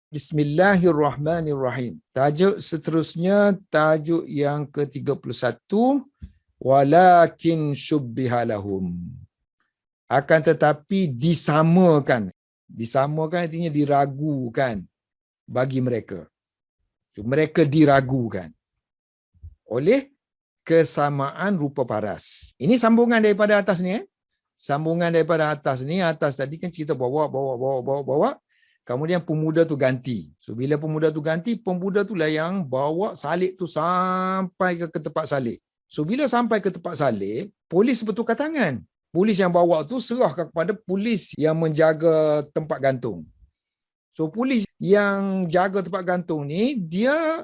Bismillahirrahmanirrahim. Tajuk seterusnya, tajuk yang ke-31, walakin syubbiha lahum. Akan tetapi disamakan. Disamakan artinya diragukan bagi mereka. Mereka diragukan oleh kesamaan rupa paras. Ini sambungan daripada atas ni. Sambungan daripada atas ni. Atas tadi kan cerita bawa. Kemudian pemuda tu ganti. So bila pemuda tu ganti, pemuda tu lah yang bawa salib tu sampai ke tempat salib. So bila sampai ke tempat salib, polis bertukar tangan. Polis yang bawa tu serahkan kepada polis yang menjaga tempat gantung. So polis yang jaga tempat gantung ni, dia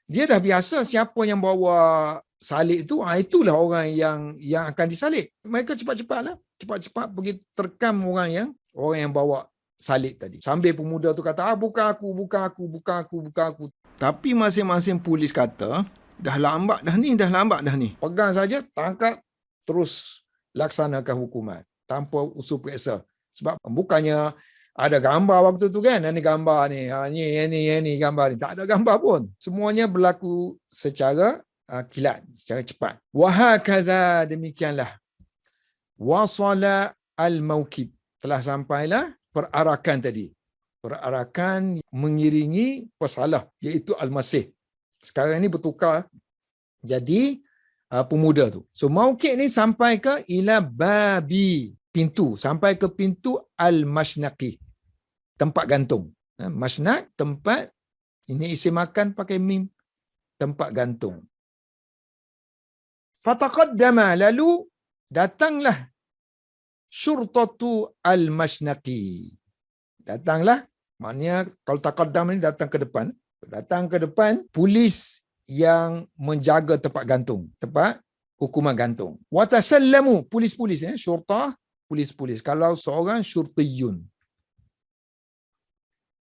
dah biasa siapa yang bawa salib tu, itulah orang yang akan disalib. Mereka cepat-cepatlah. Cepat-cepat pergi terkam orang yang bawa salib tadi. Sambil pemuda tu kata, bukan aku. Tapi masing-masing polis kata, dah lambat dah ni. Pegang saja, tangkap, terus laksanakan hukuman. Tanpa usul periksa. Sebab bukannya ada gambar waktu tu kan, ini gambar ni, ini gambar ni. Tak ada gambar pun. Semuanya berlaku secara kilat, secara cepat. Wahakaza, demikianlah. Wasala al-mawkib. Telah sampailah perarakan tadi. Perarakan mengiringi pesalah, iaitu Al-Masih. Sekarang ini bertukar jadi pemuda tu. So mauqib ni sampai ke ila babi, pintu. Sampai ke pintu Al-Mashnaqi, tempat gantung. Mashnaq, tempat. Ini isim makan pakai mim. Tempat gantung. Fataqaddama, lalu datanglah syurtatu al-mashnaqi. Datanglah, maknanya kalau taqaddam ni datang ke depan. Datang ke depan, polis yang menjaga tempat gantung. Tempat hukuman gantung. Watasallamu, polis-polis. Syurtah, polis-polis. Kalau seorang syurtiyun.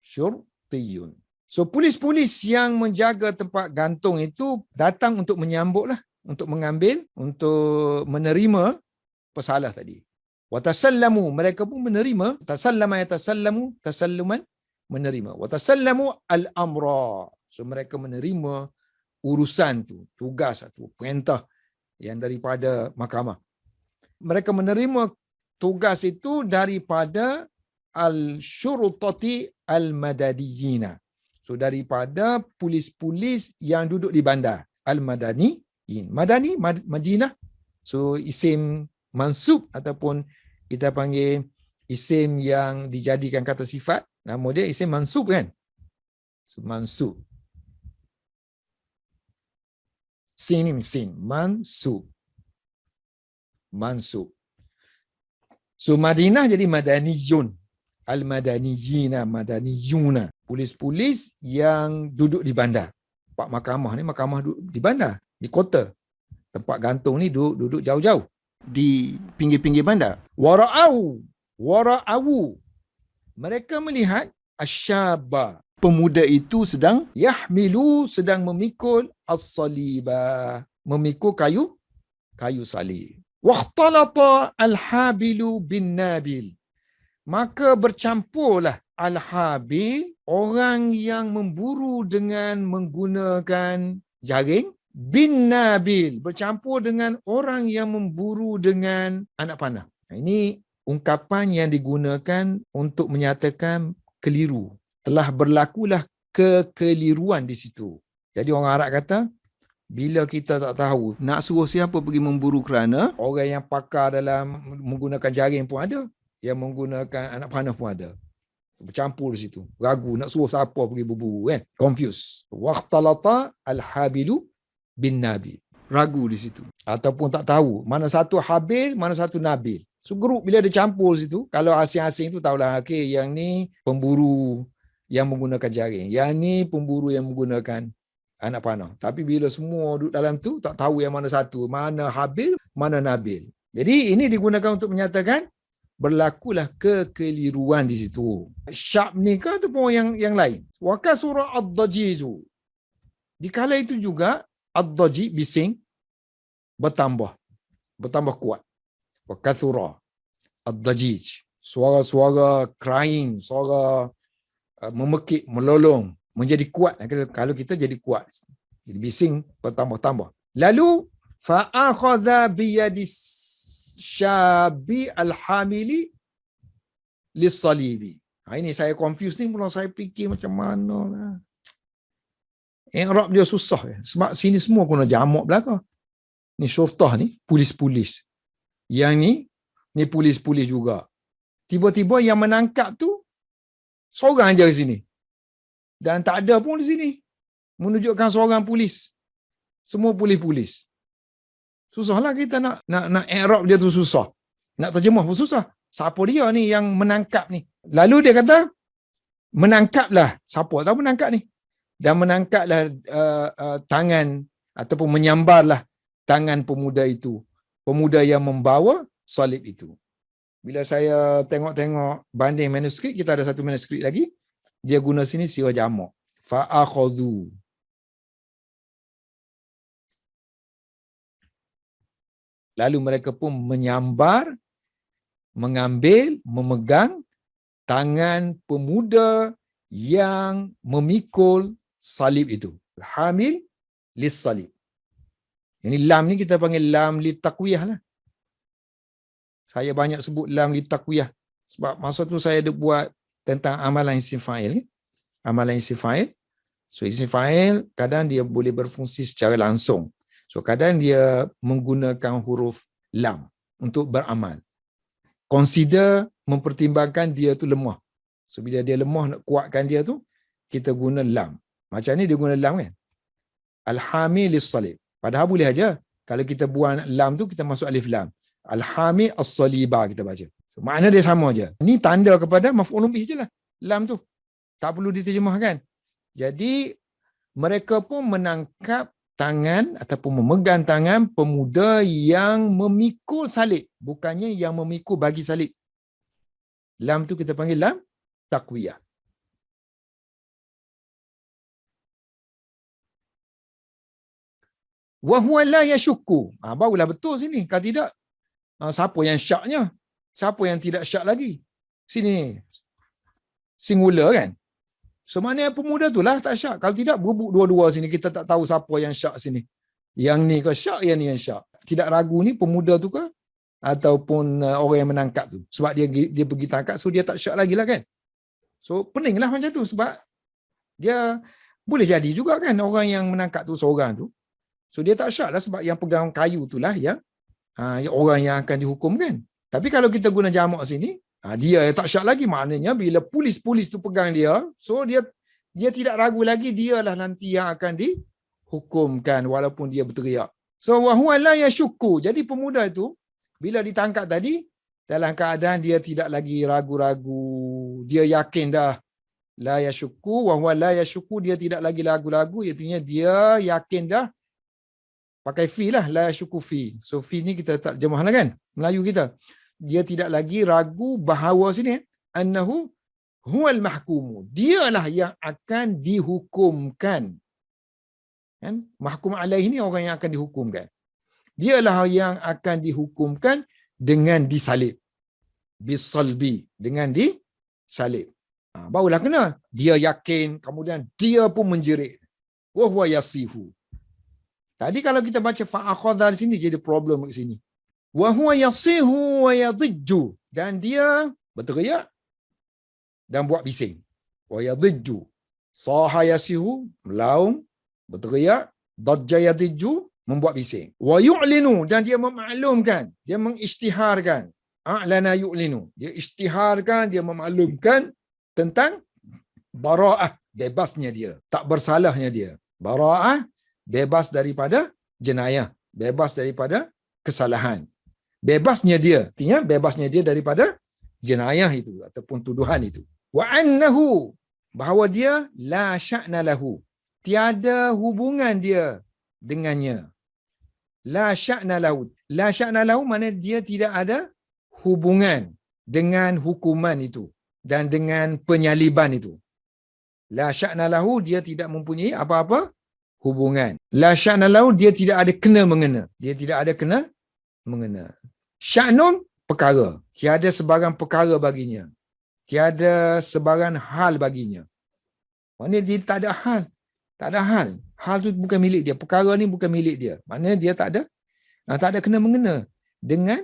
Syurtiyun. So, polis-polis yang menjaga tempat gantung itu datang untuk menyambutlah. Untuk mengambil, untuk menerima pesalah tadi. Watasallamu, mereka pun menerima. Tasallama yatasallamu, tasalluman, menerima. Watasallamu al-amra. So mereka menerima urusan tu, tugas atau perintah yang daripada mahkamah. Mereka menerima tugas itu daripada al-syurutati al-madaniyina. So daripada polis-polis yang duduk di bandar. Al-madaniyin. Madani, Madinah. So isim mansub ataupun kita panggil isim yang dijadikan kata sifat, nama dia isim mansub kan? So, mansub. Sin, mansub. Mansub. So Madinah jadi madaniyun. Al-madaniyina, madaniyuna. Polis-polis yang duduk di bandar. Pak mahkamah ni, mahkamah duduk di bandar, di kota. Tempat gantung ni duduk jauh-jauh. Di pinggir-pinggir bandar. Wara'au. Mereka melihat asyaba. Pemuda itu sedang memikul as-saliba. Memikul kayu salib. Wakhtalata al-habilu bin nabil. Maka bercampurlah al-habil, orang yang memburu dengan menggunakan jaring, bin nabil, bercampur dengan orang yang memburu dengan anak panah. Ini ungkapan yang digunakan untuk menyatakan keliru. Telah berlakulah kekeliruan di situ. Jadi orang Arab kata, bila kita tak tahu nak suruh siapa pergi memburu kerana, orang yang pakar dalam menggunakan jaring pun ada, yang menggunakan anak panah pun ada. Bercampur di situ. Ragu nak suruh siapa pergi berburu kan? Confused. Waqtalata al-habilu bin nabil. Ragu di situ. Ataupun tak tahu mana satu habil, mana satu nabil. So grup bila dia campur situ, kalau asing-asing tu tahulah, okay, yang ni pemburu yang menggunakan jaring, yang ni pemburu yang menggunakan anak panah. Tapi bila semua duduk dalam tu, tak tahu yang mana satu, mana habil, mana nabil. Jadi ini digunakan untuk menyatakan berlakulah kekeliruan di situ. Syab ni ke ataupun yang lain. Wa kasura ad-dajiju. Di kala itu juga ad-daji, bising, bertambah kuat. Wa kathura ad-dajij. Suara-suara crying, suara memekik, melolong, menjadi kuat. Kalau kita jadi kuat, jadi bising bertambah-tambah. Lalu fa'akhadha biyadis syabi al-hamili lis-salibi. Ini saya confuse ni, mula saya fikir macam mana lah. I'rab dia susah. Sebab sini semua guna jamak belaka. Ni syurtah ni, polis-polis. Yang ni polis-polis juga. Tiba-tiba yang menangkap tu seorang aja di sini. Dan tak ada pun di sini. Menunjukkan seorang polis. Semua polis-polis. Susahlah kita nak i'rab dia tu susah. Nak terjemah pun susah. Siapa dia ni yang menangkap ni? Lalu dia kata, menangkaplah. Siapa tahu menangkap ni? Dan menangkaplah tangan ataupun menyambarlah tangan pemuda itu. Pemuda yang membawa salib itu. Bila saya tengok-tengok banding manuskrip, kita ada satu manuskrip lagi. Dia guna sini sirah jamak. Fa'akhadhu. Lalu mereka pun menyambar, mengambil, memegang tangan pemuda yang memikul salib itu. Hamil lis salib. Ini lam ni kita panggil lam li taqwiyah lah. Saya banyak sebut lam li taqwiyah. Sebab masa tu saya ada buat tentang amalan isim fa'il. Amalan isim fa'il. So isim fa'il kadang dia boleh berfungsi secara langsung. So kadang dia menggunakan huruf lam untuk beramal. Consider, mempertimbangkan dia tu lemah. So bila dia lemah nak kuatkan dia tu, kita guna lam. Macam ni dia guna lam kan. Al-hamil lis-salib. Padahal boleh aja. Kalau kita buang lam tu, kita masuk alif lam. Al-hamil as-saliba kita baca. So, makna dia sama aja. Ini tanda kepada maf'ulun bih je lah. Lam tu. Tak perlu diterjemahkan. Jadi, mereka pun menangkap tangan ataupun memegang tangan pemuda yang memikul salib. Bukannya yang memikul bagi salib. Lam tu kita panggil lam taqwiyah. Wa huwa la yashukku. Barulah betul sini. Kalau tidak, siapa yang syaknya? Siapa yang tidak syak lagi? Sini singular kan? So maknanya pemuda tu lah tak syak. Kalau tidak, berebut dua-dua sini. Kita tak tahu siapa yang syak sini. Yang ni ke syak, yang ni yang syak. Tidak ragu ni pemuda tu ke? Ataupun orang yang menangkap tu. Sebab dia pergi tangkap, so dia tak syak lagi lah kan? So peninglah macam tu. Sebab dia boleh jadi juga kan orang yang menangkap tu seorang tu. So dia tak syak lah sebab yang pegang kayu tu lah yang orang yang akan dihukum kan. Tapi kalau kita guna jamak sini, dia tak syak lagi, maknanya bila polis-polis tu pegang dia, so dia tidak ragu lagi, dialah nanti yang akan dihukumkan walaupun dia berteriak. So wa huwa la yashukku. Jadi pemuda itu bila ditangkap tadi dalam keadaan dia tidak lagi ragu-ragu, dia yakin dah. La yashukku wa huwa la yashukku, dia tidak lagi ragu-ragu, artinya dia yakin dah. Pakai fi lah, la yashukku fi. So fi ni kita tak terjemah lah kan, Melayu kita. Dia tidak lagi ragu bahawa sini annahu huwal mahkumu. Dialah yang akan dihukumkan. Kan? Mahkum alaih ni orang yang akan dihukumkan. Dialah yang akan dihukumkan dengan disalib. Bisalbi, dengan disalib. Barulah kena. Dia yakin, kemudian dia pun menjerit. Wa huwa yasihu. Tadi kalau kita baca fa'akhadha di sini jadi problem kat sini. Wa huwa yasihu wa yadijju, dan dia berteriak dan buat bising. Wa yadijju. Saha yasihu, melaung, berteriak, dajja yadijju, membuat bising. Wa yu'linu, dan dia memaklumkan, dia mengisytiharkan. A'lana yu'linu. Dia isytiharkan, dia memaklumkan tentang bara'ah, bebasnya dia, tak bersalahnya dia. Bara'ah, bebas daripada jenayah, bebas daripada kesalahan. Bebasnya dia, artinya bebasnya dia daripada jenayah itu ataupun tuduhan itu. Wa annahu, bahawa dia la sya'na lahu, tiada hubungan dia dengannya. La sya'na lahu. La sya'na lahu maknanya dia tidak ada hubungan dengan hukuman itu dan dengan penyaliban itu. La sya'na lahu, dia tidak mempunyai apa-apa hubungan. La sya'na lahu, dia tidak ada kena-mengena. Dia tidak ada kena-mengena. Sya'nun, perkara. Tiada sebarang perkara baginya. Tiada sebarang hal baginya. Maknanya dia tak ada hal. Tak ada hal. Hal tu bukan milik dia. Perkara ni bukan milik dia. Maknanya dia tak ada kena-mengena dengan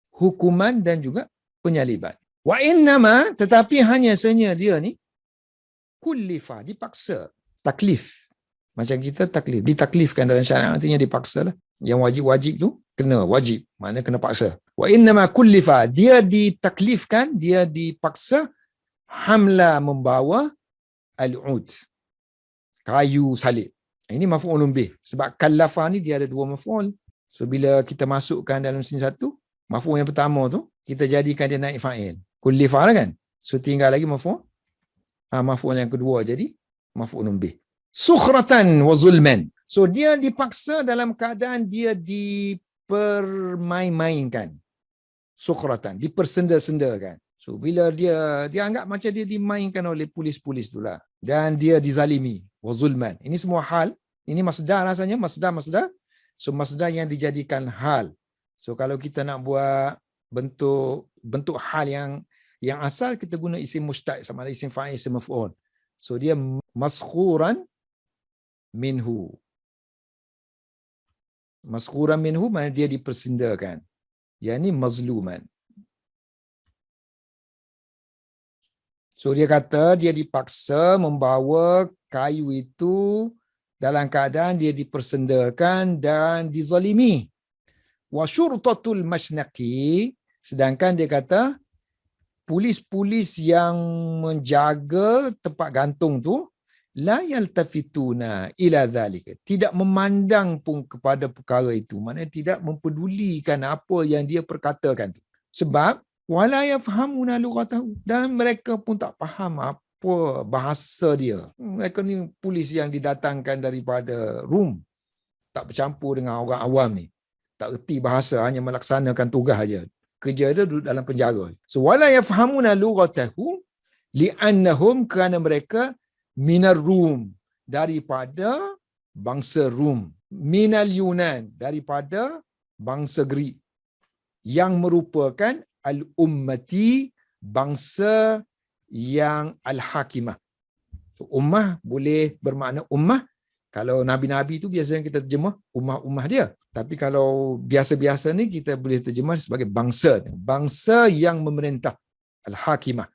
hukuman dan juga penyaliban. Wa innama, tetapi hanya sahaja dia ni kullifa, dipaksa. Taklif. Macam kita taklif. Ditaklifkan dalam syariat artinya dipaksa lah. Yang wajib-wajib tu kena wajib. Maknanya kena paksa. Wa innama kullifa, dia ditaklifkan, dia dipaksa hamla membawa al-ud, kayu salib. Ini maf'ulun bih. Sebab kallafa ni dia ada dua maf'ul. So bila kita masukkan dalam sini satu, maf'ul yang pertama tu kita jadikan dia naik fa'il. Kullifa lah kan? So tinggal lagi maf'ul. Maf'ul yang kedua jadi maf'ulun bih. Sukhratan wa zulman. So dia dipaksa dalam keadaan dia dipermain-mainkan. Sukhratan, dipersenda-sendakan. So bila dia anggap macam dia dimainkan oleh polis-polis itulah, dan dia dizalimi, wa zulman. Ini semua hal, ini masdar rasanya, masdar. So masdar yang dijadikan hal. So kalau kita nak buat bentuk hal yang asal, kita guna isim mustaq sama ada isim fa'il, isim maf'ul. So dia maskhuran minhu. Maskhuran minhu maknanya dia dipersendakan. Yang ini mazluman. So dia kata dia dipaksa membawa kayu itu dalam keadaan dia dipersendakan dan dizalimi. Wa syurtatul masnaqi, sedangkan dia kata polis-polis yang menjaga tempat gantung tu la yaltafituna ila zalika, tidak memandang pun kepada perkara itu, maknanya tidak mempedulikan apa yang dia perkatakan tu. Sebab wala yafhamuna lughatahu, dan mereka pun tak faham apa bahasa dia. Mereka ni polis yang didatangkan daripada Rom, tak bercampur dengan orang awam ni, tak erti bahasa, hanya melaksanakan tugas aja. Kerja dia duduk dalam penjara. So wala yafhamuna lughatahu li'annahum, kerana mereka minar Rum, daripada bangsa Rum, minal Yunan, daripada bangsa Greek, yang merupakan al-ummati, bangsa yang al-hakimah. So, ummah boleh bermakna ummah. Kalau nabi-nabi tu biasanya kita terjemah ummah-ummah dia. Tapi kalau biasa-biasa ni kita boleh terjemah sebagai bangsa. Bangsa yang memerintah, al-hakimah.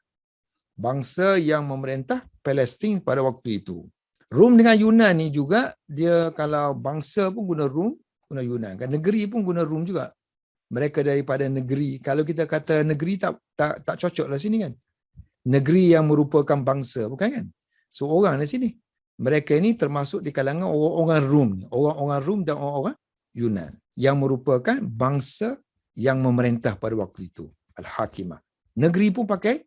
Bangsa yang memerintah Palestin pada waktu itu. Rum dengan Yunan ni juga, dia kalau bangsa pun guna Rum, guna Yunan. Kan negeri pun guna Rum juga. Mereka daripada negeri. Kalau kita kata negeri tak cocok lah sini kan. Negeri yang merupakan bangsa, bukan kan? So orang di sini. Mereka ini termasuk di kalangan orang-orang Rum. Orang-orang Rum dan orang-orang Yunan. Yang merupakan bangsa yang memerintah pada waktu itu. Al-Hakimah. Negeri pun pakai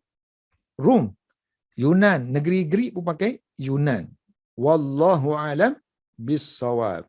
Rum. Yunan. Negeri Greek pun pakai Yunan. Wallahu alam bis-shawab.